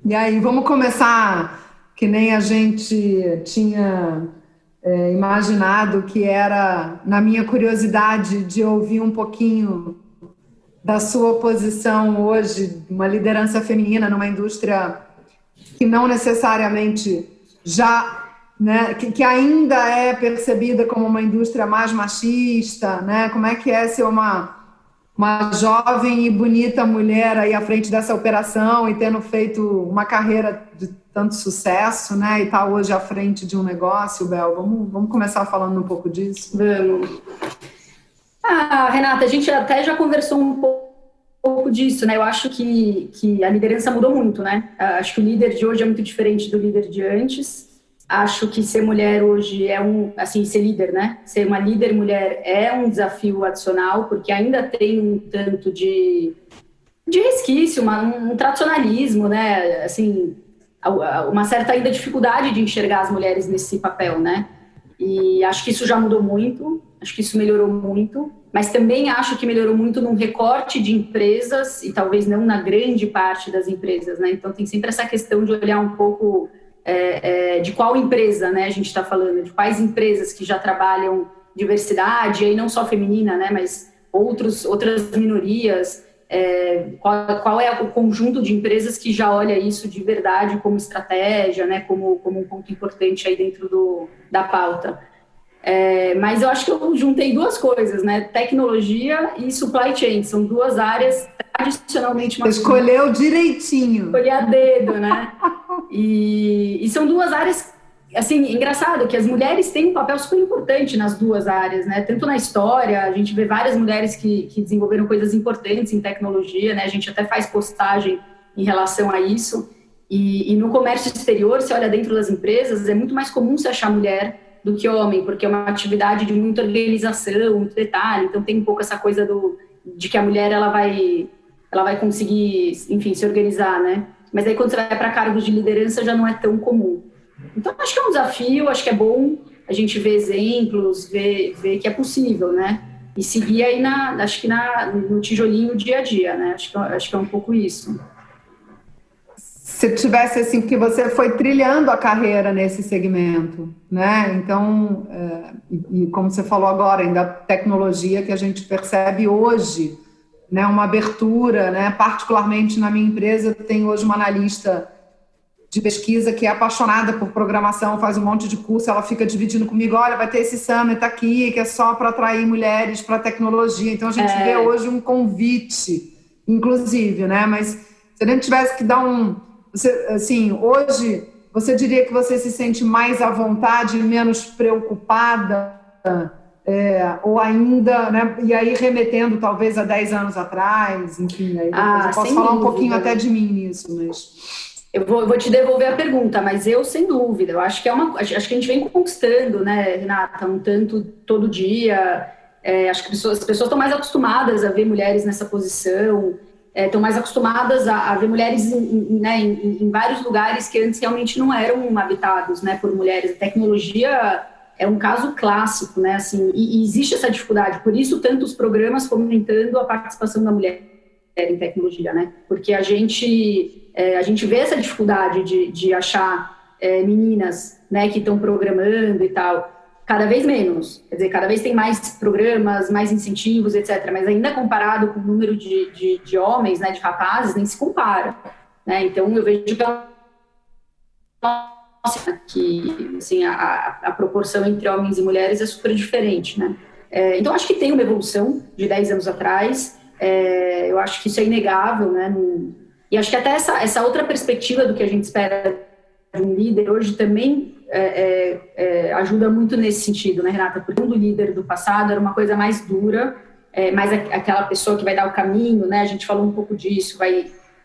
E aí, vamos começar que nem a gente tinha imaginado, que era, na minha curiosidade de ouvir um pouquinho da sua posição hoje, uma liderança feminina numa indústria que não necessariamente já, né, que ainda é percebida como uma indústria mais machista, né? Como é que é ser uma jovem e bonita mulher aí à frente dessa operação e tendo feito uma carreira de tanto sucesso, né? E tá hoje à frente de um negócio, Bel. Vamos começar falando um pouco disso? Vamos. Renata, a gente até já conversou um pouco disso, né? Eu acho que a liderança mudou muito, né? Acho que o líder de hoje é muito diferente do líder de antes. Acho que ser mulher hoje ser líder, né? Ser uma líder mulher é um desafio adicional, porque ainda tem um tanto de resquício, um tradicionalismo, né? Assim, uma certa ainda dificuldade de enxergar as mulheres nesse papel, né? E acho que isso já mudou muito, acho que isso melhorou muito, mas também acho que melhorou muito num recorte de empresas e talvez não na grande parte das empresas, né? Então tem sempre essa questão de olhar um pouco de qual empresa, né, a gente está falando, de quais empresas que já trabalham diversidade, e aí não só feminina, né, mas outras minorias, qual é o conjunto de empresas que já olha isso de verdade como estratégia, né, como um ponto importante aí dentro da pauta. Mas eu acho que eu juntei duas coisas, né, tecnologia e supply chain, são duas áreas tradicionalmente... Escolheu direitinho. Escolhi a dedo, né? E são duas áreas, assim, engraçado que as mulheres têm um papel super importante nas duas áreas, né? Tanto na história, a gente vê várias mulheres que desenvolveram coisas importantes em tecnologia, né? A gente até faz postagem em relação a isso. E no comércio exterior, se olha dentro das empresas, é muito mais comum se achar mulher do que homem, porque é uma atividade de muita organização, muito detalhe, então tem um pouco essa coisa de que a mulher ela vai conseguir, enfim, se organizar, né? Mas aí quando você vai para cargos de liderança já não é tão comum. Então acho que é um desafio, acho que é bom a gente ver exemplos, ver que é possível, né? E seguir aí no tijolinho dia a dia, né? Acho que é um pouco isso. Se tivesse assim, porque você foi trilhando a carreira nesse segmento, né? Então, e como você falou agora, ainda tecnologia que a gente percebe hoje, né, uma abertura, né, particularmente na minha empresa, tem hoje uma analista de pesquisa que é apaixonada por programação, faz um monte de curso, ela fica dividindo comigo, olha, vai ter esse summit aqui, que é só para atrair mulheres para tecnologia, então a gente vê hoje um convite, inclusive, né, mas se a gente tivesse que dar assim, hoje, você diria que você se sente mais à vontade, menos preocupada, ou ainda, né, e aí remetendo talvez a 10 anos atrás, enfim, aí eu posso falar um pouquinho até de mim nisso, mas... Eu vou te devolver a pergunta, mas eu, sem dúvida, eu acho que acho que a gente vem conquistando, né, Renata, um tanto todo dia, acho que as pessoas estão mais acostumadas a ver mulheres nessa posição, estão mais acostumadas a ver mulheres em vários lugares que antes realmente não eram habitados, né, por mulheres. A tecnologia é um caso clássico, né, assim, e existe essa dificuldade, por isso tantos programas fomentando a participação da mulher em tecnologia, né, porque a gente vê essa dificuldade de achar meninas, né, que estão programando e tal, cada vez menos, quer dizer, cada vez tem mais programas, mais incentivos, etc., mas ainda comparado com o número de homens, né, de rapazes, nem se compara, né, então eu vejo que assim, a proporção entre homens e mulheres é super diferente, né, então acho que tem uma evolução de 10 anos atrás, eu acho que isso é inegável, né, e acho que até essa outra perspectiva do que a gente espera de um líder hoje também ajuda muito nesse sentido, né, Renata? Porque o líder do passado era uma coisa mais dura, mais aquela pessoa que vai dar o caminho, né? A gente falou um pouco disso,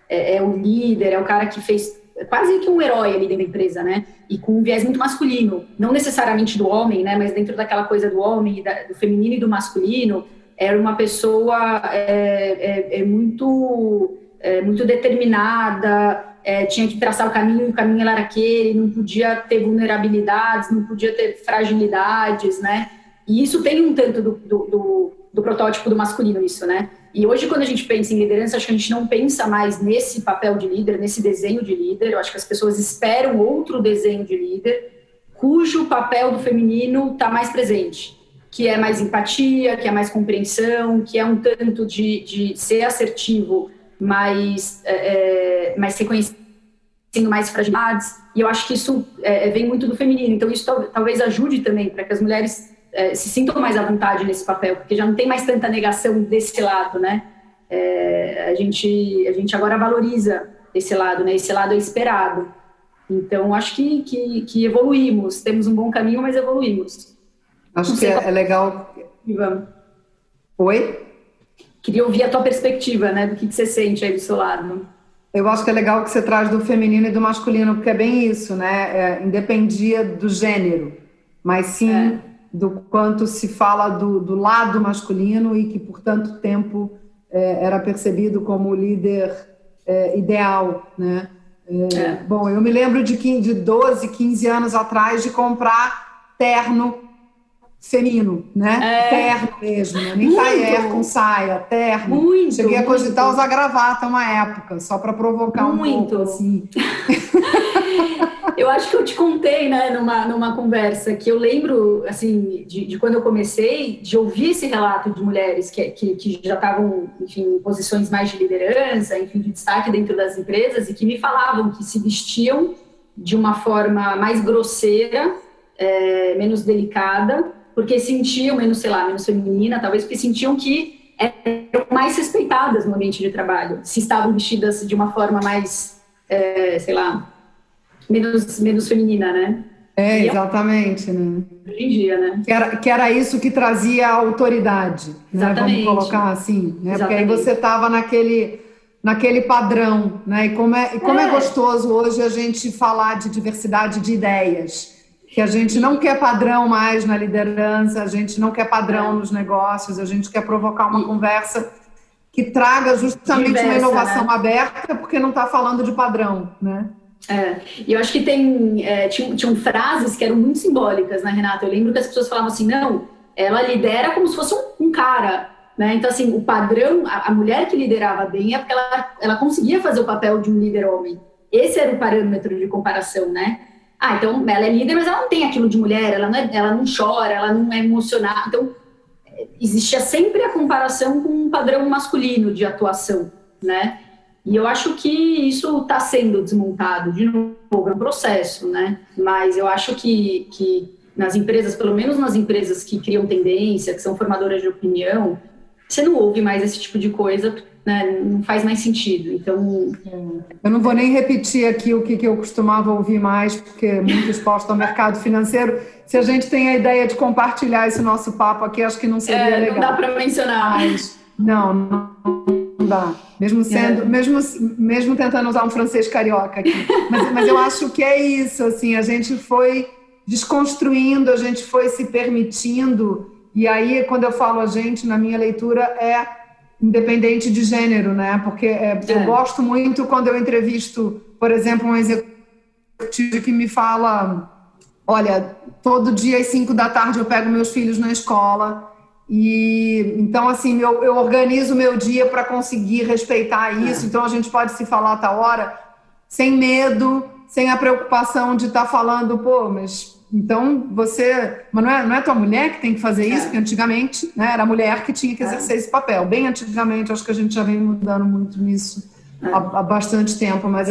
é o líder, é o cara que fez quase que um herói ali dentro da empresa, né? E com um viés muito masculino, não necessariamente do homem, né? Mas dentro daquela coisa do homem, do feminino e do masculino, era uma pessoa muito determinada, tinha que traçar o caminho ela era aquele, não podia ter vulnerabilidades, não podia ter fragilidades, né? E isso tem um tanto do protótipo do masculino isso, né? E hoje, quando a gente pensa em liderança, acho que a gente não pensa mais nesse papel de líder, nesse desenho de líder. Eu acho que as pessoas esperam outro desenho de líder, cujo papel do feminino está mais presente, que é mais empatia, que é mais compreensão, que é um tanto de ser assertivo, mas reconhecendo mais fragilidades. E eu acho que isso vem muito do feminino. Então, isso talvez ajude também para que as mulheres se sintam mais à vontade nesse papel, porque já não tem mais tanta negação desse lado, né? A gente agora valoriza esse lado, né? Esse lado é esperado. Então, acho que evoluímos. Temos um bom caminho, mas evoluímos. Acho que é legal. Vamos. Oi? Queria ouvir a tua perspectiva, né? Do que você sente aí do seu lado. Eu acho que é legal que você traz do feminino e do masculino, porque é bem isso, né? Independia do gênero, mas sim do quanto se fala do lado masculino e que por tanto tempo era percebido como o líder ideal, né? Bom, eu me lembro de 12, 15 anos atrás de comprar terno feminino, né? Terno mesmo, né? Nem taier com saia, terno. Muito, cheguei a cogitar usar gravata uma época, só para provocar um pouco, assim. Eu acho que eu te contei, né, numa conversa, que eu lembro, assim, de quando eu comecei, de ouvir esse relato de mulheres que já estavam, enfim, em posições mais de liderança, enfim, de destaque dentro das empresas, e que me falavam que se vestiam de uma forma mais grosseira, menos delicada, porque sentiam, menos feminina, talvez porque sentiam que eram mais respeitadas no ambiente de trabalho, se estavam vestidas de uma forma mais, menos feminina, né? Exatamente, né? Hoje em dia, né? Que era isso que trazia a autoridade, né? Vamos colocar assim, né? Porque aí você estava naquele padrão, né? E como é gostoso hoje a gente falar de diversidade de ideias, que a gente não quer padrão mais na liderança, a gente não quer padrão nos negócios, a gente quer provocar uma conversa que traga justamente uma inovação aberta, porque não está falando de padrão, né? E eu acho que tinham frases que eram muito simbólicas, né, Renata? Eu lembro que as pessoas falavam assim, não, ela lidera como se fosse um cara, né? Então, assim, o padrão, a mulher que liderava bem é porque ela conseguia fazer o papel de um líder homem. Esse era o parâmetro de comparação, né? Então ela é líder, mas ela não tem aquilo de mulher, ela não chora, ela não é emocionada. Então, existia sempre a comparação com um padrão masculino de atuação, né? E eu acho que isso está sendo desmontado, de novo, é um processo, né? Mas eu acho que nas empresas, pelo menos nas empresas que criam tendência, que são formadoras de opinião, você não ouve mais esse tipo de coisa, né? Não faz mais sentido. Então, eu não vou nem repetir aqui o que eu costumava ouvir mais, porque é muito exposto ao mercado financeiro. Se a gente tem a ideia de compartilhar esse nosso papo aqui, acho que não seria legal. Não dá para mencionar. Mas, não dá. Mesmo tentando usar um francês carioca aqui. Mas eu acho que é isso, assim, a gente foi desconstruindo, a gente foi se permitindo, e aí, quando eu falo a gente, na minha leitura, é independente de gênero, né? Porque eu gosto muito quando eu entrevisto, por exemplo, um executivo que me fala, olha, todo dia às 5 da tarde eu pego meus filhos na escola, e então, assim, eu organizo o meu dia para conseguir respeitar isso, então a gente pode se falar a tal hora, sem medo, sem a preocupação de estar falando, mas então mas não é tua mulher que tem que fazer isso, porque antigamente, né, era a mulher que tinha que exercer esse papel, bem antigamente, acho que a gente já vem mudando muito nisso há bastante tempo, mas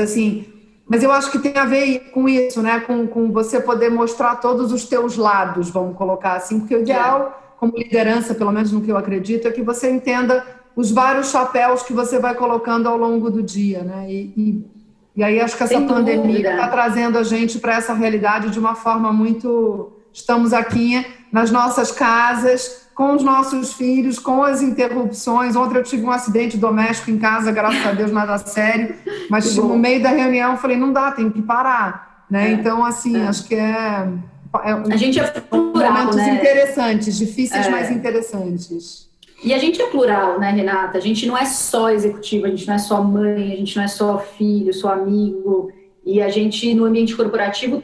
eu acho que tem a ver com isso, né, com você poder mostrar todos os teus lados, vamos colocar assim, porque o ideal, como liderança, pelo menos no que eu acredito, é que você entenda os vários chapéus que você vai colocando ao longo do dia, né? E aí acho que essa pandemia está trazendo a gente para essa realidade de uma forma muito... Estamos aqui nas nossas casas, com os nossos filhos, com as interrupções. Ontem eu tive um acidente doméstico em casa, graças a Deus, nada sério. Mas no meio da reunião eu falei, não dá, tem que parar, né? Então, assim, acho que a gente é plural, momentos né? interessantes, difíceis, mas interessantes. E a gente é plural, né, Renata? A gente não é só executiva, a gente não é só mãe, a gente não é só filho, só amigo. E a gente, no ambiente corporativo,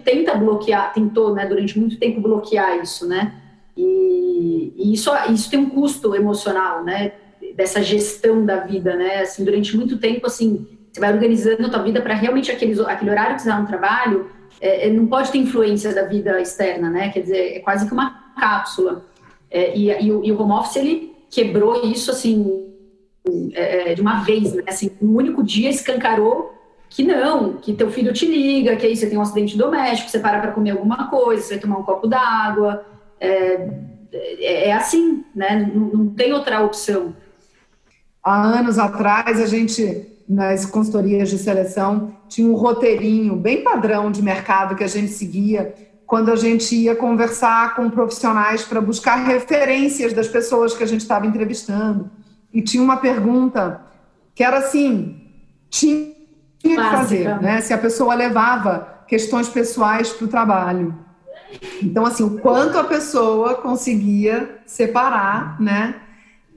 tentou, né, durante muito tempo bloquear isso, né? E isso tem um custo emocional, né? Dessa gestão da vida, né? Assim, durante muito tempo, assim, você vai organizando a tua vida para realmente aquele horário que você dá no trabalho, não pode ter influência da vida externa, né? Quer dizer, é quase que uma cápsula. E o home office, ele quebrou isso, assim, de uma vez, né? Assim, um único dia escancarou que teu filho te liga, que aí você tem um acidente doméstico, você para comer alguma coisa, você vai tomar um copo d'água. É assim, né? Não tem outra opção. Há anos atrás, a gente, nas consultorias de seleção, tinha um roteirinho bem padrão de mercado que a gente seguia quando a gente ia conversar com profissionais para buscar referências das pessoas que a gente estava entrevistando. E tinha uma pergunta que era assim, tinha que fazer, né? Se a pessoa levava questões pessoais para o trabalho. Então, assim, o quanto a pessoa conseguia separar, né?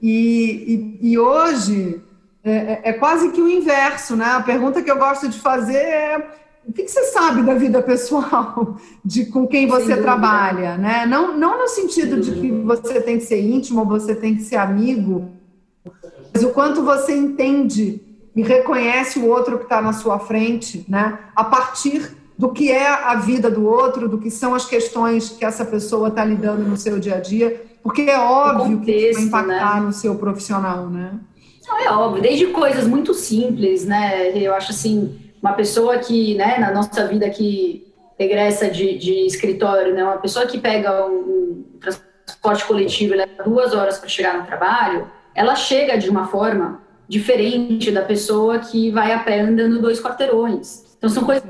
E hoje é quase que o inverso, né? A pergunta que eu gosto de fazer é: o que você sabe da vida pessoal com quem você trabalha, né? Não no sentido de que você tem que ser íntimo ou você tem que ser amigo, mas o quanto você entende e reconhece o outro que está na sua frente, né? A partir do que é a vida do outro, do que são as questões que essa pessoa está lidando no seu dia a dia, porque é óbvio que isso vai impactar, né, no seu profissional, né? Não, é óbvio, desde coisas muito simples, né? Eu acho assim, uma pessoa que, né, na nossa vida aqui, regressa de escritório, né? Uma pessoa que pega um transporte coletivo e leva 2 horas para chegar no trabalho, ela chega de uma forma diferente da pessoa que vai a pé andando 2 quarteirões. Então, são coisas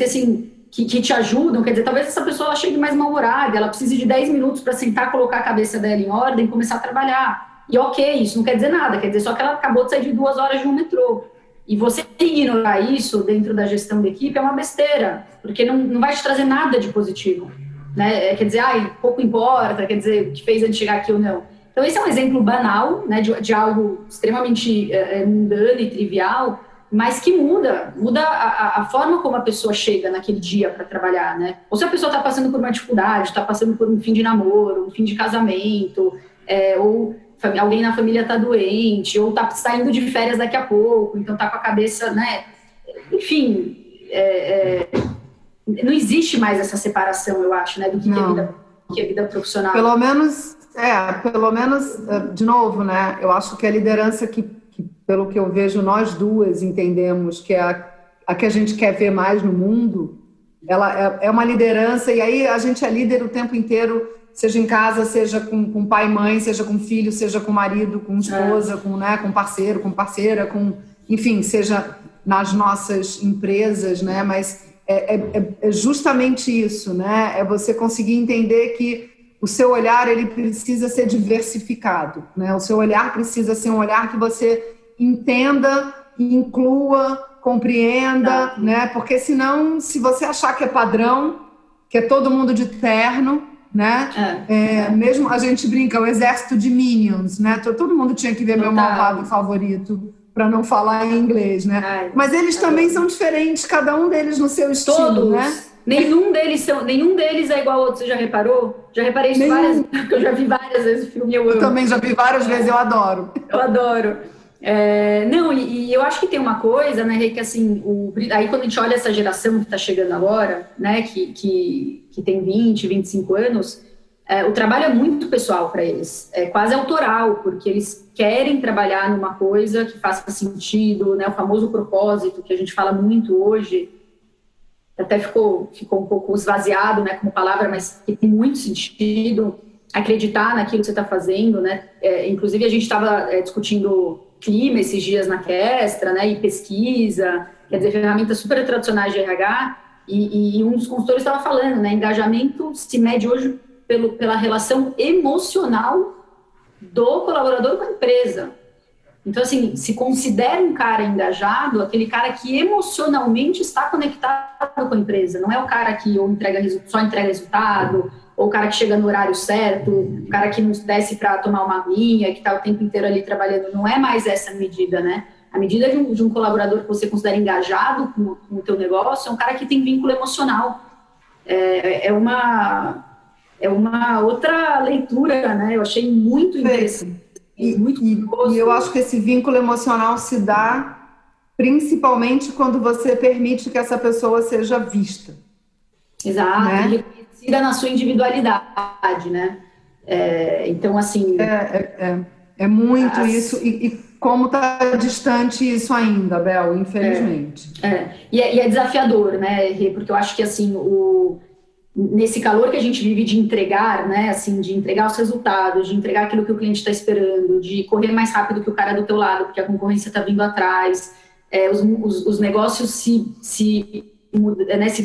assim, que te ajudam. Quer dizer, talvez essa pessoa ela chegue mais mal-humorada, ela precise de 10 minutos para sentar, colocar a cabeça dela em ordem e começar a trabalhar. E ok, isso não quer dizer nada, quer dizer só que ela acabou de sair de 2 horas de um metrô. E você ignorar isso dentro da gestão da equipe é uma besteira, porque não vai te trazer nada de positivo, né? Quer dizer, pouco importa, quer dizer, o que fez antes de chegar aqui ou não. Então, esse é um exemplo banal, né, de algo extremamente mundano e trivial, mas que muda a forma como a pessoa chega naquele dia para trabalhar, né? Ou se a pessoa está passando por uma dificuldade, está passando por um fim de namoro, um fim de casamento, ou alguém na família está doente, ou está saindo de férias daqui a pouco, então está com a cabeça, né? Enfim, não existe mais essa separação, eu acho, né, do que é a vida profissional. Pelo menos, de novo, né? Eu acho que a liderança que pelo que eu vejo, nós duas entendemos que é a que a gente quer ver mais no mundo, ela é uma liderança, e aí a gente é líder o tempo inteiro, seja em casa, seja com pai e mãe, seja com filho, seja com marido, com esposa, com parceiro, com parceira, enfim, seja nas nossas empresas, né? Mas é justamente isso, né? É você conseguir entender que o seu olhar ele precisa ser diversificado, né? O seu olhar precisa ser um olhar que você entenda, inclua, compreenda, né? Porque senão, se você achar que é padrão, que é todo mundo de terno, né? Mesmo a gente brinca, o exército de minions, né? Todo mundo tinha que ver meu malvado favorito, para não falar em inglês, né? Mas eles também são diferentes, cada um deles no seu estilo, todos, né? Nenhum deles é igual ao outro, você já reparou? Já reparei isso várias vezes, porque eu já vi várias vezes o filme, eu amo. Eu também já vi várias vezes, eu adoro. Eu adoro. E eu acho que tem uma coisa, né, que assim, aí quando a gente olha essa geração que está chegando agora, né, que tem 20, 25 anos, o trabalho é muito pessoal para eles, é quase autoral, porque eles querem trabalhar numa coisa que faça sentido, né, o famoso propósito que a gente fala muito hoje, até ficou um pouco esvaziado, né, como palavra, mas que tem muito sentido, acreditar naquilo que você está fazendo, né, inclusive a gente estava discutindo clima esses dias na Questra, né, e pesquisa, quer dizer, ferramentas super tradicionais de RH, e um dos consultores estava falando, né, engajamento se mede hoje pela relação emocional do colaborador com a empresa. Então, assim, se considera um cara engajado, aquele cara que emocionalmente está conectado com a empresa, não é o cara que só entrega resultado, ou o cara que chega no horário certo, o cara que não desce para tomar uma aguinha, que está o tempo inteiro ali trabalhando, não é mais essa medida, né? A medida de um colaborador que você considera engajado com o teu negócio é um cara que tem vínculo emocional. é uma outra leitura, né? Eu achei muito interessante. E eu acho que esse vínculo emocional se dá principalmente quando você permite que essa pessoa seja vista. Exato, né? e reconhecida na sua individualidade, né? Então, assim... É muito isso, e como está distante isso ainda, Bel, infelizmente. E é desafiador, né, Rê? Porque eu acho que, assim, nesse calor que a gente vive de entregar, né, assim, de entregar os resultados, de entregar aquilo que o cliente está esperando, de correr mais rápido que o cara do teu lado, porque a concorrência está vindo atrás, os negócios se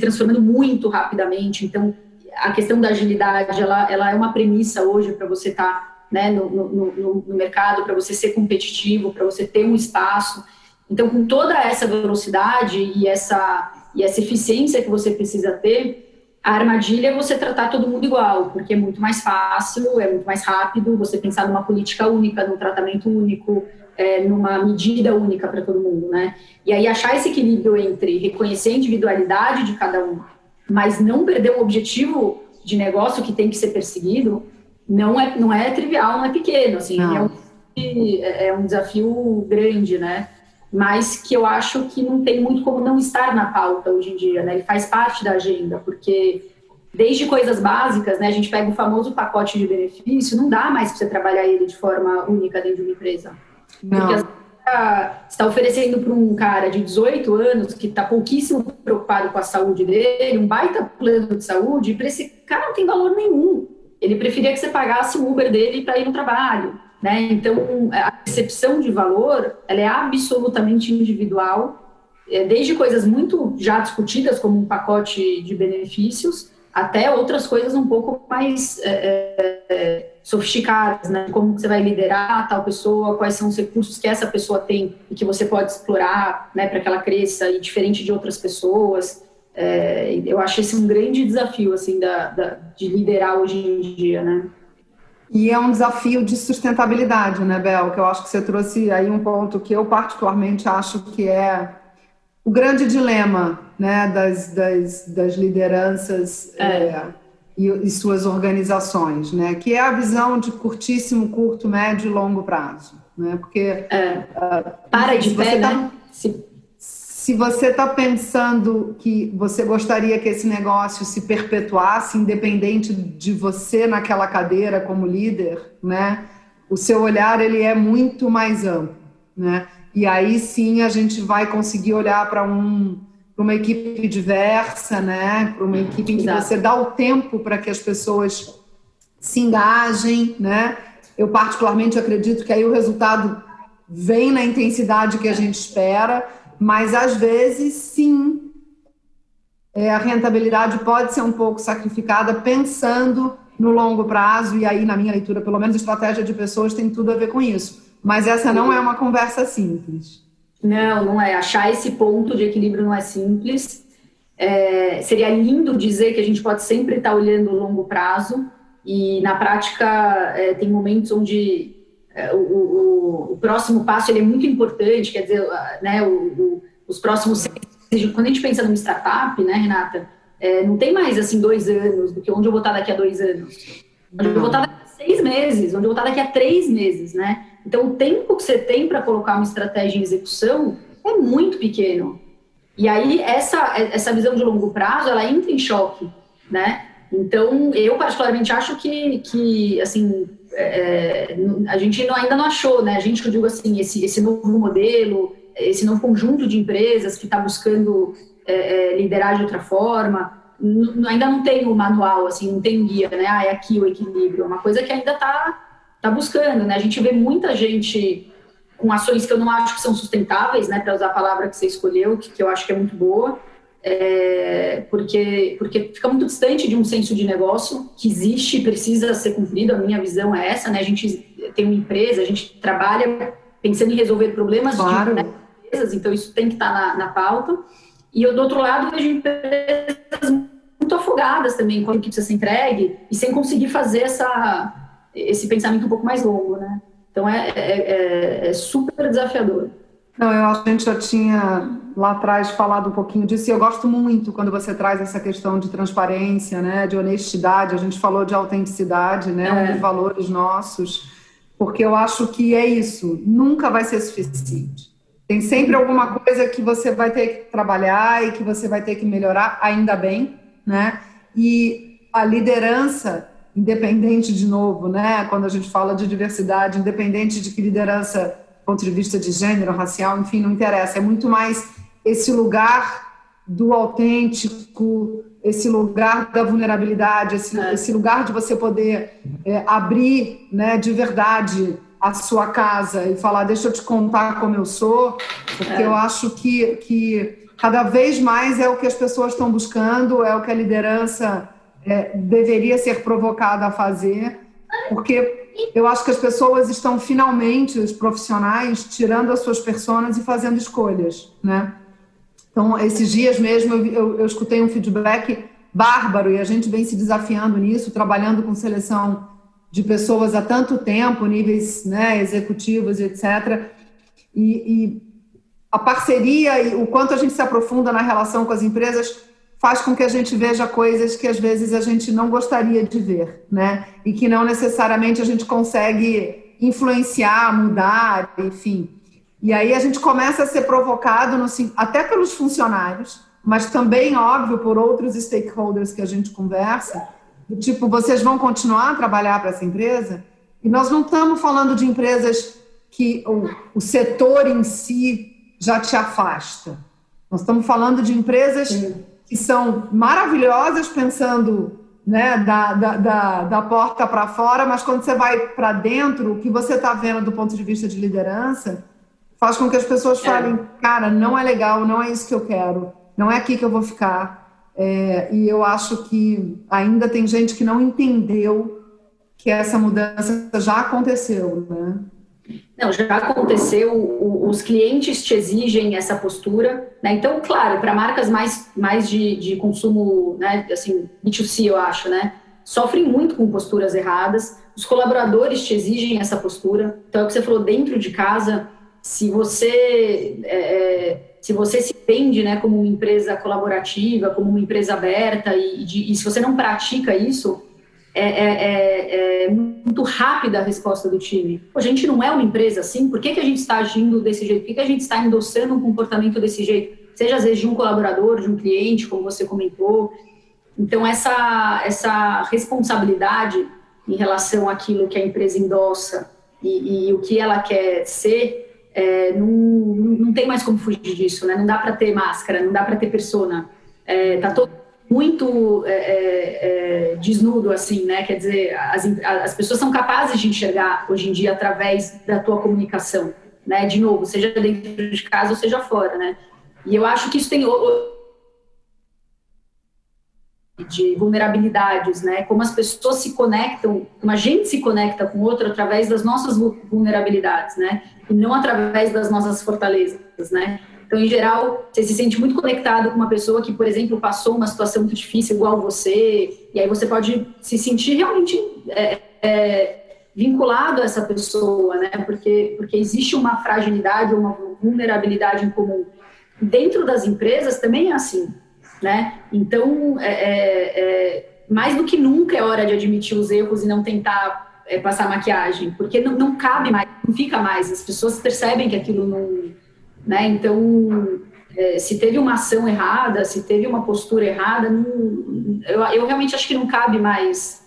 transformando muito rapidamente. Então, a questão da agilidade, ela é uma premissa hoje para você estar, né, no mercado, para você ser competitivo, para você ter um espaço. Então, com toda essa velocidade e essa eficiência que você precisa ter, a armadilha é você tratar todo mundo igual, porque é muito mais fácil, é muito mais rápido você pensar numa política única, num tratamento único, numa medida única para todo mundo, né? E aí achar esse equilíbrio entre reconhecer a individualidade de cada um, mas não perder um objetivo de negócio que tem que ser perseguido, não é trivial, não é pequeno, assim, é um desafio grande, né? Mas que eu acho que não tem muito como não estar na pauta hoje em dia, né? Ele faz parte da agenda, porque desde coisas básicas, né? A gente pega o famoso pacote de benefício, não dá mais para você trabalhar ele de forma única dentro de uma empresa. Não. Porque você está oferecendo para um cara de 18 anos que está pouquíssimo preocupado com a saúde dele, um baita plano de saúde, e para esse cara não tem valor nenhum. Ele preferia que você pagasse o Uber dele para ir no trabalho, né? Então, a percepção de valor, ela é absolutamente individual, desde coisas muito já discutidas, como um pacote de benefícios, até outras coisas um pouco mais sofisticadas, né? Como você vai liderar tal pessoa, quais são os recursos que essa pessoa tem e que você pode explorar, né, para que ela cresça, e diferente de outras pessoas. Eu acho esse um grande desafio, assim, de liderar hoje em dia, né? E é um desafio de sustentabilidade, né, Bel? Que eu acho que você trouxe aí um ponto que eu particularmente acho que é o grande dilema, né, das lideranças e suas organizações, né? Que é a visão de curtíssimo, curto, médio e longo prazo, né? Porque para de pé, né? Se você está pensando que você gostaria que esse negócio se perpetuasse, independente de você naquela cadeira como líder, né? O seu olhar ele é muito mais amplo, né? E aí sim a gente vai conseguir olhar para uma equipe diversa, né? Para uma equipe em que você dá o tempo para que as pessoas se engajem, né? Eu particularmente acredito que aí o resultado vem na intensidade que a gente espera. Mas, às vezes, sim, a rentabilidade pode ser um pouco sacrificada pensando no longo prazo, e aí, na minha leitura, pelo menos, estratégia de pessoas tem tudo a ver com isso. Mas essa não é uma conversa simples. Não é. Achar esse ponto de equilíbrio não é simples. Seria lindo dizer que a gente pode sempre estar olhando o longo prazo, e, na prática, tem momentos onde... O próximo passo ele é muito importante, quer dizer, né, os próximos... Quando a gente pensa numa startup, né, Renata, não tem mais, assim, 2 anos, do que onde eu vou estar daqui a 2 anos. Onde eu vou estar daqui a 6 meses, onde eu vou estar daqui a 3 meses, né? Então, o tempo que você tem para colocar uma estratégia em execução é muito pequeno. E aí, essa visão de longo prazo, ela entra em choque, né? Então, eu particularmente acho que assim... a gente ainda não achou, né? A gente, que eu digo assim, esse novo modelo, esse novo conjunto de empresas que está buscando liderar de outra forma, ainda não tem o manual, assim, não tem um guia, né? É aqui o equilíbrio, é uma coisa que ainda tá buscando, né? A gente vê muita gente com ações que eu não acho que são sustentáveis, né? Para usar a palavra que você escolheu, que eu acho que é muito boa, porque fica muito distante de um senso de negócio que existe e precisa ser cumprido. A minha visão é essa, né? A gente tem uma empresa, a gente trabalha pensando em resolver problemas de empresas, então isso tem que estar na pauta. E eu, do outro lado, vejo empresas muito afogadas também com o que precisa ser entregue e sem conseguir fazer esse pensamento um pouco mais longo, né? Então é super desafiador. Não, eu acho que a gente já tinha lá atrás falado um pouquinho disso, e eu gosto muito quando você traz essa questão de transparência, né, de honestidade. A gente falou de autenticidade, né, um dos valores nossos, porque eu acho que é isso, nunca vai ser suficiente. Tem sempre alguma coisa que você vai ter que trabalhar e que você vai ter que melhorar, ainda bem, né? E a liderança, independente, de novo, né, quando a gente fala de diversidade, independente de que liderança, do ponto de vista de gênero, racial, enfim, não interessa, é muito mais esse lugar do autêntico, esse lugar da vulnerabilidade, esse lugar de você poder abrir, né, de verdade a sua casa e falar, deixa eu te contar como eu sou, porque eu acho que cada vez mais é o que as pessoas estão buscando, é o que a liderança deveria ser provocada a fazer, porque eu acho que as pessoas estão finalmente, os profissionais, tirando as suas personas e fazendo escolhas, né? Então, esses dias mesmo eu escutei um feedback bárbaro e a gente vem se desafiando nisso, trabalhando com seleção de pessoas há tanto tempo, níveis, né, executivos, etc. E a parceria e o quanto a gente se aprofunda na relação com as empresas faz com que a gente veja coisas que às vezes a gente não gostaria de ver, né? E que não necessariamente a gente consegue influenciar, mudar, enfim. E aí a gente começa a ser provocado, até pelos funcionários, mas também, óbvio, por outros stakeholders que a gente conversa, do tipo, vocês vão continuar a trabalhar para essa empresa? E nós não estamos falando de empresas que o setor em si já te afasta. Nós estamos falando de empresas que são maravilhosas, pensando, né, da porta para fora, mas quando você vai para dentro, o que você está vendo do ponto de vista de liderança faz com que as pessoas falem, cara, não é legal, não é isso que eu quero, não é aqui que eu vou ficar. E eu acho que ainda tem gente que não entendeu que essa mudança já aconteceu, né? Não, já aconteceu, os clientes te exigem essa postura, né? Então, claro, para marcas mais de consumo, né, assim, B2C, eu acho, né, sofrem muito com posturas erradas, os colaboradores te exigem essa postura, então é o que você falou, dentro de casa, se você se vende, né, como uma empresa colaborativa, como uma empresa aberta, e se você não pratica isso, é muito rápida a resposta do time. Pô, a gente não é uma empresa assim, por que a gente está agindo desse jeito? Por que a gente está endossando um comportamento desse jeito? Seja às vezes de um colaborador, de um cliente, como você comentou. Então, essa responsabilidade em relação àquilo que a empresa endossa e o que ela quer ser, não tem mais como fugir disso, né? Não dá para ter máscara, não dá para ter persona. Tá todo muito desnudo, assim, né? Quer dizer, as pessoas são capazes de enxergar hoje em dia através da tua comunicação, né? De novo, seja dentro de casa ou seja fora, né? E eu acho que isso tem de vulnerabilidades, né? Como as pessoas se conectam, como a gente se conecta com o outro através das nossas vulnerabilidades, né? E não através das nossas fortalezas, né? Então, em geral, você se sente muito conectado com uma pessoa que, por exemplo, passou uma situação muito difícil igual você, e aí você pode se sentir realmente vinculado a essa pessoa, né? Porque existe uma fragilidade, uma vulnerabilidade em comum. Dentro das empresas também é assim, né? Então, mais do que nunca é hora de admitir os erros e não tentar passar maquiagem, porque não cabe mais, não fica mais, as pessoas percebem que aquilo não... Né? Então, se teve uma ação errada, se teve uma postura errada, eu realmente acho que não cabe mais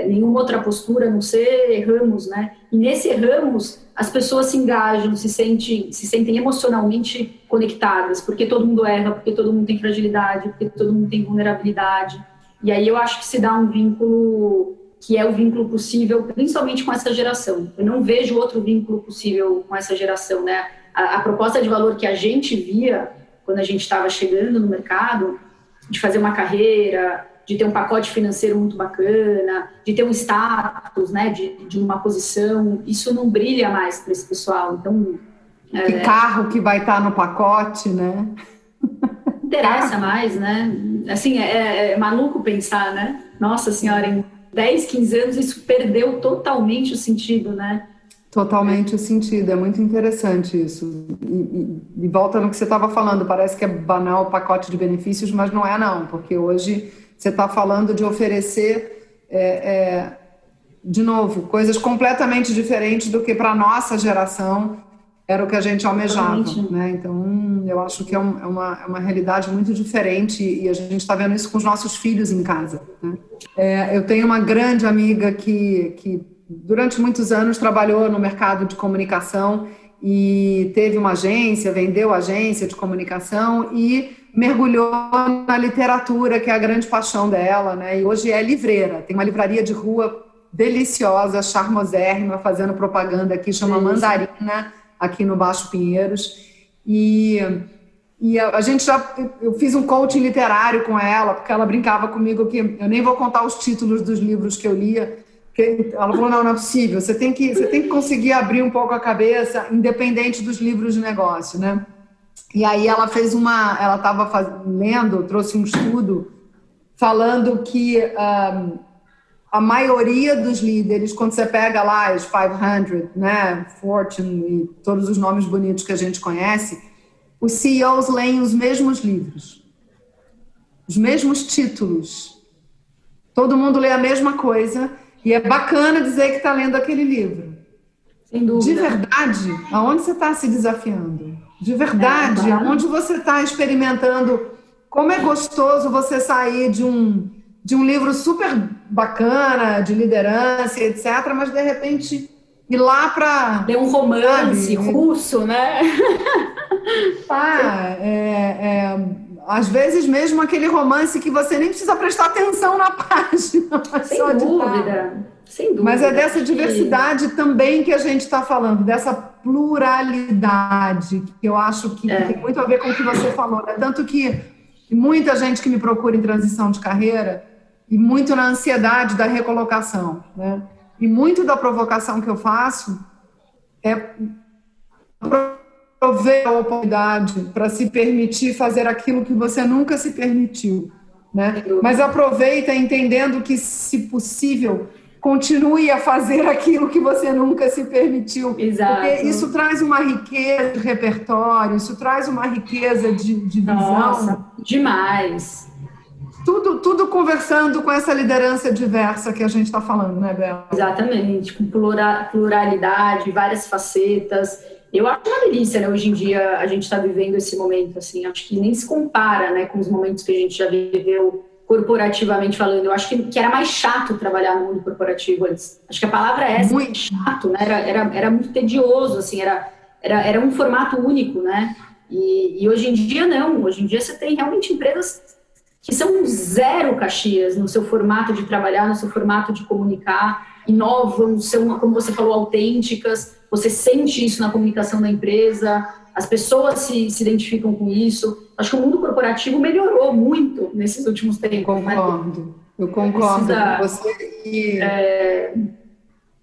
nenhuma outra postura, a não ser erramos, né? E nesse erramos, as pessoas se engajam, se sentem emocionalmente conectadas, porque todo mundo erra, porque todo mundo tem fragilidade, porque todo mundo tem vulnerabilidade. E aí eu acho que se dá um vínculo que é o vínculo possível, principalmente com essa geração. Eu não vejo outro vínculo possível com essa geração, né? A proposta de valor que a gente via quando a gente estava chegando no mercado, de fazer uma carreira, de ter um pacote financeiro muito bacana, de ter um status, né, de uma posição, isso não brilha mais para esse pessoal. Então, que carro que vai estar no pacote, né? Não interessa mais, né? Assim, é maluco pensar, né? Nossa Senhora, em 10, 15 anos isso perdeu totalmente o sentido, né? Totalmente sentido, é muito interessante isso. E volta no que você estava falando, parece que é banal o pacote de benefícios, mas não é não, porque hoje você está falando de oferecer, de novo, coisas completamente diferentes do que para a nossa geração era o que a gente almejava, né? Então, eu acho que é uma realidade muito diferente e a gente está vendo isso com os nossos filhos em casa, né? Eu tenho uma grande amiga que durante muitos anos trabalhou no mercado de comunicação e teve uma agência, vendeu agência de comunicação e mergulhou na literatura, que é a grande paixão dela, né? E hoje é livreira, tem uma livraria de rua deliciosa, charmosérrima, fazendo propaganda aqui, chama Mandarina, aqui no Baixo Pinheiros. E a gente eu fiz um coaching literário com ela, porque ela brincava comigo que eu nem vou contar os títulos dos livros que eu lia. Ela falou, não é possível, você tem que conseguir abrir um pouco a cabeça, independente dos livros de negócio, né? E aí ela estava lendo, trouxe um estudo falando que a maioria dos líderes, quando você pega lá os 500, né, Fortune e todos os nomes bonitos que a gente conhece, os CEOs leem os mesmos livros, os mesmos títulos. Todo mundo lê a mesma coisa. E é bacana dizer que está lendo aquele livro. Sem dúvida. De verdade, aonde você está se desafiando? De verdade, aonde você está experimentando? Como é gostoso você sair de um livro super bacana, de liderança, etc., mas de repente ir lá para... Ler um romance russo, né? Às vezes mesmo aquele romance que você nem precisa prestar atenção na página. Sem dúvida. Mas é dessa diversidade também que a gente está falando, dessa pluralidade, que eu acho que tem muito a ver com o que você falou, né? Tanto que muita gente que me procura em transição de carreira e muito na ansiedade da recolocação, né? E muito da provocação que eu faço é prover a oportunidade para se permitir fazer aquilo que você nunca se permitiu, né? Mas aproveita entendendo que, se possível, continue a fazer aquilo que você nunca se permitiu. Exato. Porque isso traz uma riqueza de repertório, isso traz uma riqueza de visão. Nossa, demais. Tudo conversando com essa liderança diversa que a gente está falando, né, Bela? Exatamente, com pluralidade, várias facetas. Eu acho uma delícia, né? Hoje em dia a gente está vivendo esse momento, assim, acho que nem se compara, né, com os momentos que a gente já viveu corporativamente falando. Eu acho que era mais chato trabalhar no mundo corporativo antes. Acho que a palavra é essa, muito chato, né? Era muito tedioso, assim, era um formato único, né? E hoje em dia não. Hoje em dia você tem realmente empresas que são zero caxias no seu formato de trabalhar, no seu formato de comunicar, inovam, são, como você falou, autênticas. Você sente isso na comunicação da empresa, as pessoas se identificam com isso. Acho que o mundo corporativo melhorou muito nesses últimos tempos. Eu concordo com você.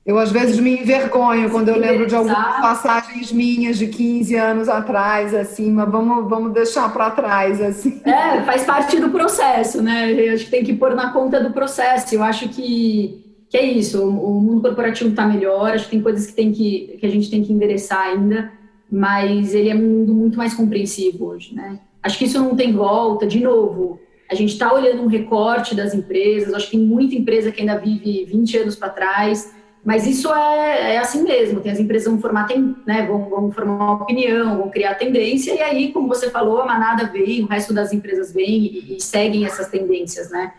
Eu, às vezes, me envergonho quando eu lembro de algumas passagens minhas de 15 anos atrás, assim, mas vamos deixar para trás, assim. Faz parte do processo, né? Eu acho que tem que pôr na conta do processo. Eu acho que é isso, o mundo corporativo está melhor, acho que tem coisas que a gente tem que endereçar ainda, mas ele é um mundo muito mais compreensivo hoje, né? Acho que isso não tem volta. De novo, a gente está olhando um recorte das empresas, acho que tem muita empresa que ainda vive 20 anos para trás, mas isso é assim mesmo, tem as empresas vão formar, né, vão formar uma opinião, vão criar tendência, e aí, como você falou, a manada vem, o resto das empresas vem e seguem essas tendências, né?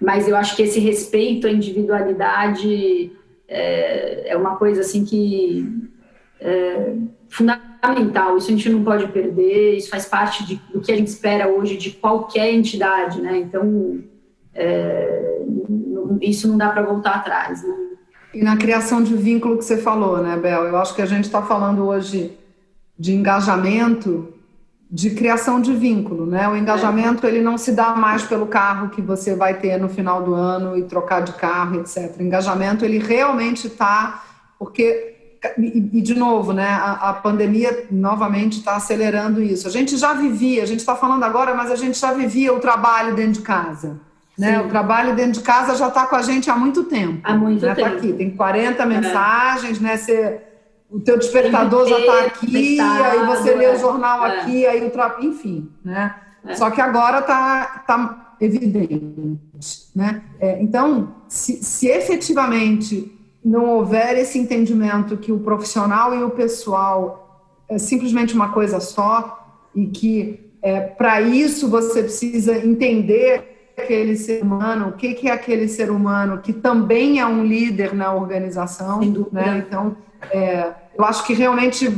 Mas eu acho que esse respeito à individualidade é uma coisa assim que é fundamental. Isso a gente não pode perder, isso faz parte do que a gente espera hoje de qualquer entidade, né? Então, isso não dá para voltar atrás, né? E na criação de vínculo que você falou, né, Bel? Eu acho que a gente está falando hoje de engajamento, de criação de vínculo, né? O engajamento, ele não se dá mais pelo carro que você vai ter no final do ano e trocar de carro, etc. O engajamento, ele realmente está... Porque, e de novo, né, a pandemia novamente está acelerando isso. A gente já vivia, a gente está falando agora, mas a gente já vivia o trabalho dentro de casa. Né? O trabalho dentro de casa já está com a gente há muito tempo. Há muito tempo. Tá aqui, tem 40 mensagens, né? o teu despertador já está aqui, aí você lê o jornal aqui, aí enfim, né? Só que agora tá evidente, né? Então, se efetivamente não houver esse entendimento que o profissional e o pessoal é simplesmente uma coisa só e que para isso você precisa entender aquele ser humano, o que é aquele ser humano que também é um líder na organização, né? Então, eu acho que realmente,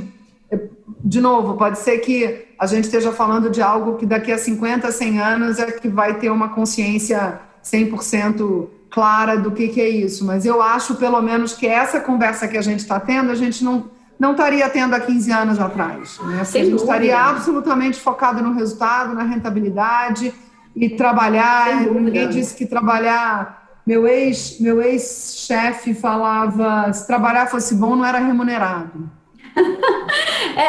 de novo, pode ser que a gente esteja falando de algo que daqui a 50, 100 anos é que vai ter uma consciência 100% clara do que é isso, mas eu acho pelo menos que essa conversa que a gente está tendo, a gente não estaria tendo há 15 anos atrás, né? A gente estaria absolutamente focado no resultado, na rentabilidade e trabalhar. Ninguém disse que trabalhar. Meu ex-chefe falava, se trabalhar fosse bom, não era remunerado.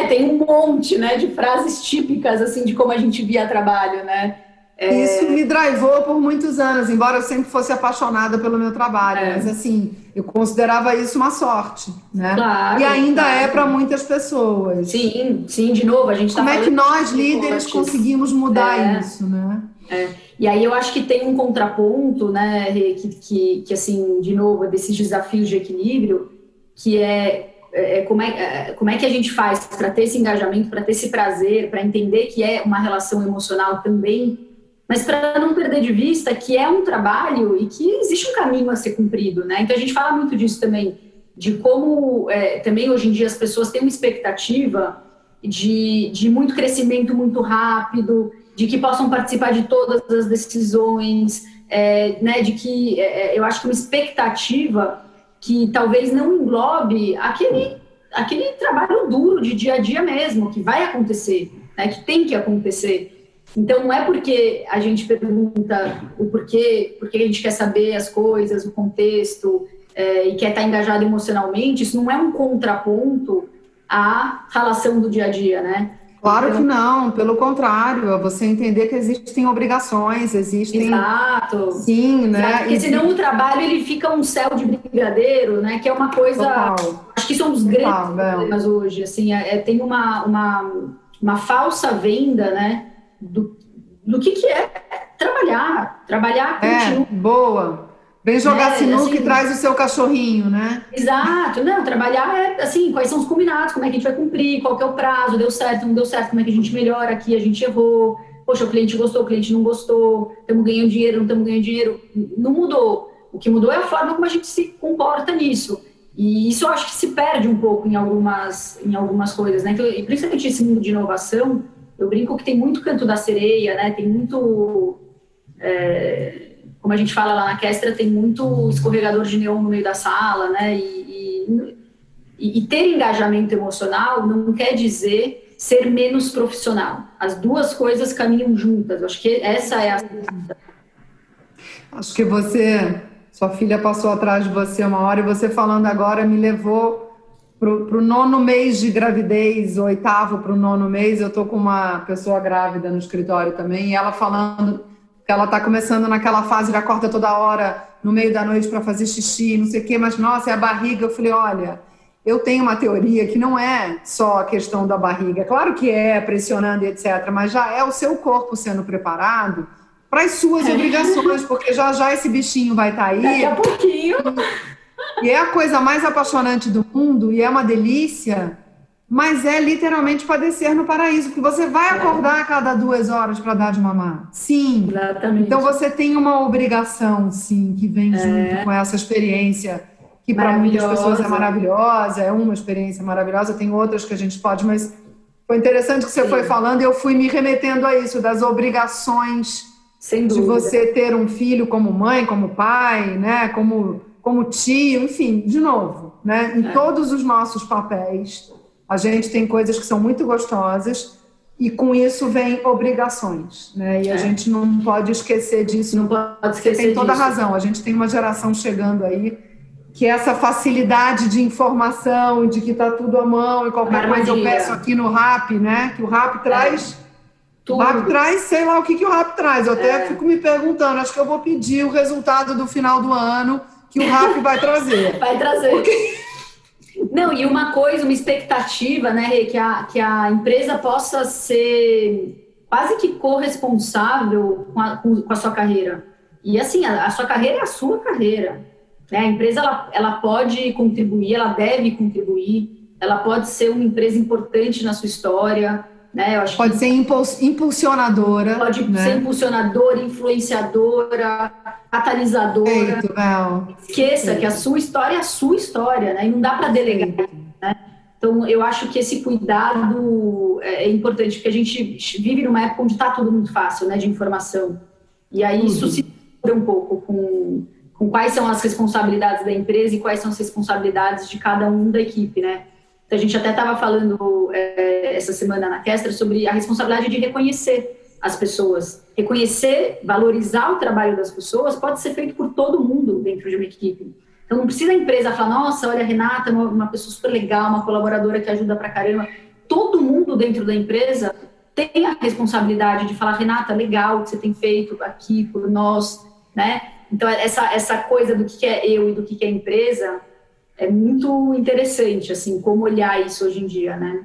Tem um monte, né, de frases típicas assim de como a gente via trabalho, né? Isso me drivou por muitos anos, embora eu sempre fosse apaixonada pelo meu trabalho, mas assim, eu considerava isso uma sorte, né? Claro, e ainda é para muitas pessoas. Sim, de novo, a gente Como é que nós, líderes, conseguimos mudar isso, né? E aí eu acho que tem um contraponto, né, que assim, de novo, desses desafios de equilíbrio, que como é que a gente faz para ter esse engajamento, para ter esse prazer, para entender que é uma relação emocional também, mas para não perder de vista que é um trabalho e que existe um caminho a ser cumprido, né? Então a gente fala muito disso também, de como também hoje em dia as pessoas têm uma expectativa de muito crescimento muito rápido, de que possam participar de todas as decisões, né? De que eu acho que uma expectativa que talvez não englobe aquele trabalho duro de dia a dia mesmo, que vai acontecer, né? Que tem que acontecer. Então, não é porque a gente pergunta o porquê, porque a gente quer saber as coisas, o contexto, e quer estar engajado emocionalmente, isso não é um contraponto à relação do dia a dia, né? Claro que não, pelo contrário, é você entender que existem obrigações, existem... Exato. Sim, né? Exato, porque senão o trabalho ele fica um céu de brigadeiro, né? Que é uma coisa... Total. Acho que isso é um dos grandes problemas hoje, assim, tem uma falsa venda, né? Do que é trabalhar continuo. Boa. Vem jogar sinuca e traz o seu cachorrinho, né? Exato. Não, trabalhar assim, quais são os combinados, como é que a gente vai cumprir, qual que é o prazo, deu certo, não deu certo, como é que a gente melhora aqui, a gente errou, poxa, o cliente gostou, o cliente não gostou, estamos ganhando dinheiro, não estamos ganhando dinheiro, não mudou. O que mudou é a forma como a gente se comporta nisso. E isso eu acho que se perde um pouco em algumas coisas, né? Então, e principalmente esse mundo de inovação, eu brinco que tem muito canto da sereia, né? Tem muito... como a gente fala lá na Kestra, tem muito escorregador de neon no meio da sala, né? E ter engajamento emocional não quer dizer ser menos profissional. As duas coisas caminham juntas. Eu acho que essa é a... Acho que sua filha passou atrás de você uma hora e você falando agora me levou para o 9º mês de gravidez, 8º para o 9º mês. Eu estou com uma pessoa grávida no escritório também, e ela falando... Ela está começando naquela fase de acorda toda hora, no meio da noite para fazer xixi, não sei o quê, mas, nossa, é a barriga. Eu falei, olha, eu tenho uma teoria que não é só a questão da barriga. Claro que é, pressionando e etc., mas já é o seu corpo sendo preparado para as suas obrigações, porque já esse bichinho vai estar aí. Daqui a pouquinho. E é a coisa mais apaixonante do mundo, e é uma delícia... Mas é literalmente padecer no paraíso, porque você vai acordar a cada 2 horas para dar de mamar. Sim. Exatamente. Então você tem uma obrigação, sim, que vem junto com essa experiência, que para muitas pessoas é maravilhosa, é uma experiência maravilhosa, tem outras que a gente pode, mas foi interessante que você foi falando e eu fui me remetendo a isso, das obrigações de você ter um filho como mãe, como pai, né, como tio, enfim, de novo, né, em todos os nossos papéis. A gente tem coisas que são muito gostosas e com isso vem obrigações, né? E a gente não pode esquecer disso. Não pode esquecer disso. Você tem toda a razão. A gente tem uma geração chegando aí que essa facilidade de informação, de que está tudo à mão e qualquer coisa eu peço aqui no Rap, né? Que o Rap traz... O Rap traz, sei lá o que o Rap traz. Eu até fico me perguntando, acho que eu vou pedir o resultado do final do ano que o Rap vai trazer. Vai trazer. Não, e uma coisa, uma expectativa, né, Rê, que a empresa possa ser quase que corresponsável com a sua carreira. E assim, a sua carreira é a sua carreira, né? A empresa, ela pode contribuir, ela deve contribuir, ela pode ser uma empresa importante na sua história, né? Eu acho pode que ser impulsionadora. pode né? ser influenciadora, influenciadora, catalisadora. Perfeito, Mel. Esqueça que a sua história é a sua história, né? E não dá para delegar, né? Então, eu acho que esse cuidado é importante, porque a gente vive numa época onde está tudo muito fácil, né, de informação. E aí isso se muda um pouco com quais são as responsabilidades da empresa e quais são as responsabilidades de cada um da equipe, né? Então, a gente até estava falando essa semana na Kestra sobre a responsabilidade de reconhecer as pessoas. Reconhecer, valorizar o trabalho das pessoas pode ser feito por todo mundo dentro de uma equipe. Então, não precisa a empresa falar, nossa, olha, a Renata é uma pessoa super legal, uma colaboradora que ajuda pra caramba. Todo mundo dentro da empresa tem a responsabilidade de falar, Renata, legal o que você tem feito aqui por nós, né? Então, essa coisa do que é eu e do que é empresa é muito interessante, assim, como olhar isso hoje em dia, né?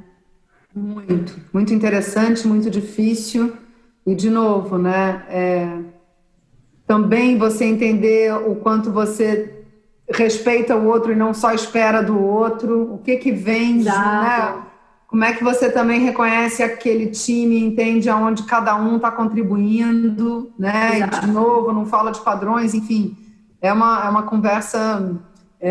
Muito interessante, muito difícil. E, de novo, né, também você entender o quanto você respeita o outro e não só espera do outro, o que vem, né? Como é que você também reconhece aquele time, entende aonde cada um está contribuindo, né? E, de novo, não fala de padrões, enfim, é uma conversa,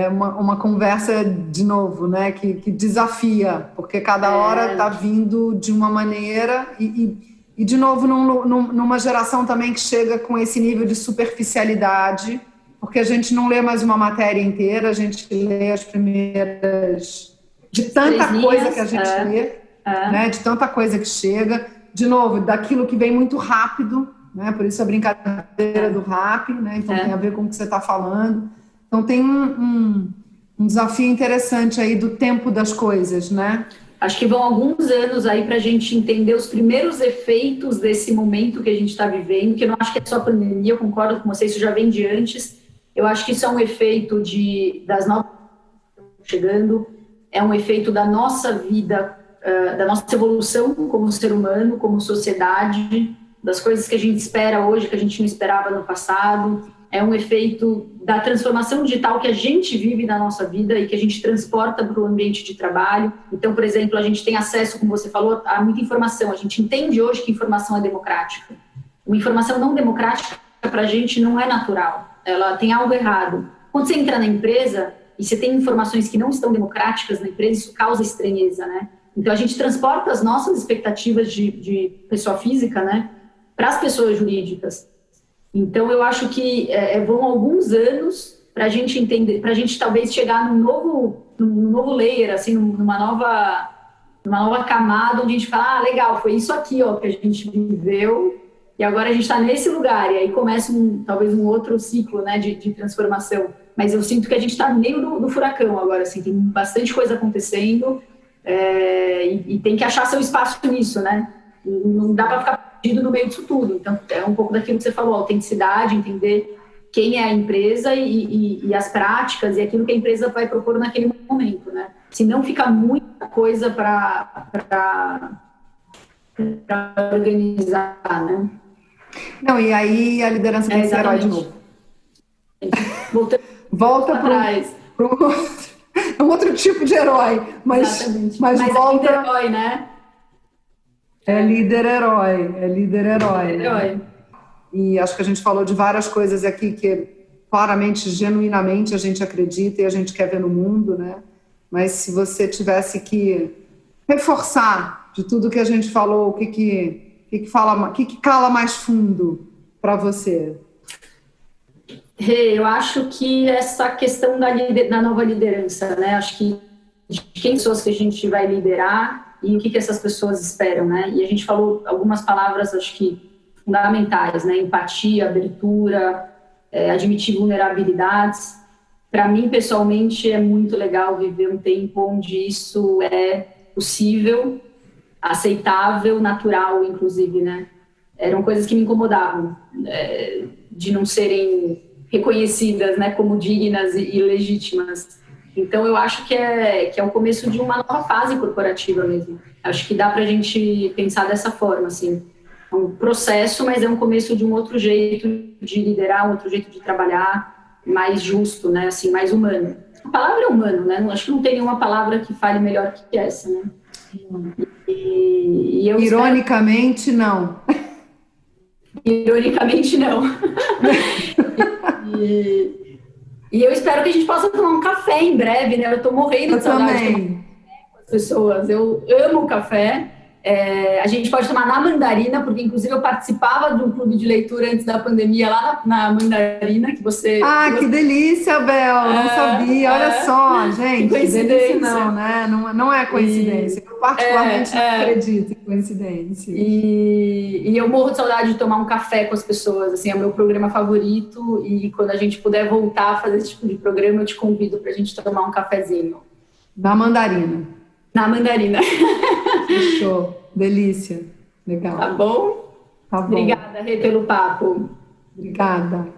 uma conversa, de novo, né? Que desafia, porque cada hora está vindo de uma maneira e, de novo, numa geração também que chega com esse nível de superficialidade, porque a gente não lê mais uma matéria inteira, a gente lê as primeiras... De tanta coisa que a gente lê, né? De tanta coisa que chega. De novo, daquilo que vem muito rápido, né? Por isso a brincadeira do rap, né? Então tem a ver com o que você está falando. Então tem um desafio interessante aí do tempo das coisas, né? Acho que vão alguns anos aí para a gente entender os primeiros efeitos desse momento que a gente está vivendo, que eu não acho que é só pandemia, eu concordo com você, isso já vem de antes. Eu acho que isso é um efeito das novas chegando, é um efeito da nossa vida, da nossa evolução como ser humano, como sociedade, das coisas que a gente espera hoje, que a gente não esperava no passado. É um efeito da transformação digital que a gente vive na nossa vida e que a gente transporta para o ambiente de trabalho. Então, por exemplo, a gente tem acesso, como você falou, a muita informação. A gente entende hoje que informação é democrática. Uma informação não democrática, para a gente, não é natural. Ela tem algo errado. Quando você entra na empresa e você tem informações que não estão democráticas na empresa, isso causa estranheza, né? Então, a gente transporta as nossas expectativas de pessoa física, né, para as pessoas jurídicas. Então, eu acho que vão alguns anos para a gente entender, para a gente talvez chegar num novo layer, assim, numa nova camada, onde a gente fala, legal, foi isso aqui, ó, que a gente viveu, e agora a gente está nesse lugar, e aí começa talvez um outro ciclo, né, de transformação. Mas eu sinto que a gente está no meio do furacão agora, assim, tem bastante coisa acontecendo, e tem que achar seu espaço nisso, né? Não dá para ficar perdido no meio disso tudo. Então, é um pouco daquilo que você falou, autenticidade, entender quem é a empresa e as práticas e aquilo que a empresa vai propor naquele momento, né? Se não fica muita coisa para organizar, né? Não, e aí a liderança tem que ser herói de novo. Volta para um outro tipo de herói, mas volta... É herói, né? É líder-herói. Né? E acho que a gente falou de várias coisas aqui que claramente, genuinamente, a gente acredita e a gente quer ver no mundo, né? Mas se você tivesse que reforçar de tudo que a gente falou, o que cala mais fundo para você? Eu acho que essa questão da nova liderança, né? Acho que de quem pessoas que a gente vai liderar e o que essas pessoas esperam, né? E a gente falou algumas palavras, acho que fundamentais, né? Empatia, abertura, admitir vulnerabilidades. Para mim, pessoalmente, é muito legal viver um tempo onde isso é possível, aceitável, natural, inclusive, né? Eram coisas que me incomodavam, de não serem reconhecidas, né, como dignas e legítimas. Então, eu acho que é o começo de uma nova fase corporativa mesmo. Acho que dá para a gente pensar dessa forma, assim. É um processo, mas é um começo de um outro jeito de liderar, um outro jeito de trabalhar, mais justo, né? Assim, mais humano. A palavra é humano, né? Acho que não tem nenhuma palavra que fale melhor que essa, né? E eu Ironicamente, não. Ironicamente, não. E eu espero que a gente possa tomar um café em breve, né? Eu estou morrendo de saudade de tomar café com as pessoas. Eu amo café. A gente pode tomar na Mandarina, porque inclusive eu participava de um clube de leitura antes da pandemia lá na Mandarina, que você... Que delícia, Bel! Não sabia, olha só, gente. Que coincidência. Delícia não, né? Não é coincidência. Eu particularmente não acredito em coincidência. E eu morro de saudade de tomar um café com as pessoas, assim, é o meu programa favorito, e quando a gente puder voltar a fazer esse tipo de programa, eu te convido para a gente tomar um cafezinho. Na Mandarina. Na Mandarina. Fechou. Delícia. Legal. Tá bom? Tá bom. Obrigada, Rê, pelo papo. Obrigada.